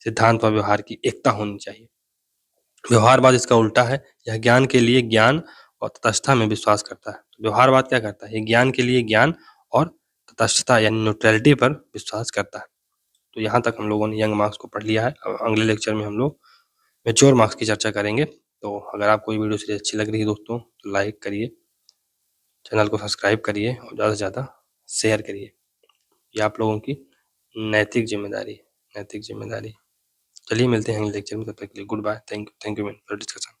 सिद्धांत व व्यवहार की एकता होनी चाहिए। व्यवहारवाद इसका उल्टा है, यह ज्ञान के लिए ज्ञान और तटस्थता में विश्वास करता है। तो व्यवहारवाद क्या करता है? ये ज्ञान के लिए ज्ञान और तटस्थता यानी न्यूट्रलिटी पर विश्वास करता है। तो यहाँ तक हम लोगों ने यंग मार्क्स को पढ़ लिया है। अब अगले लेक्चर में हम लोग मैच्योर मार्क्स की चर्चा करेंगे। तो अगर आपको ये वीडियो सीरीज अच्छी लग रही है दोस्तों तो लाइक करिए, चैनल को सब्सक्राइब करिए और ज़्यादा से ज़्यादा शेयर करिए। ये आप लोगों की नैतिक जिम्मेदारी है, नैतिक जिम्मेदारी। चलिए मिलते हैं अगले लेक्चर में, तब तक के लिए good bye. Thank you for discussion.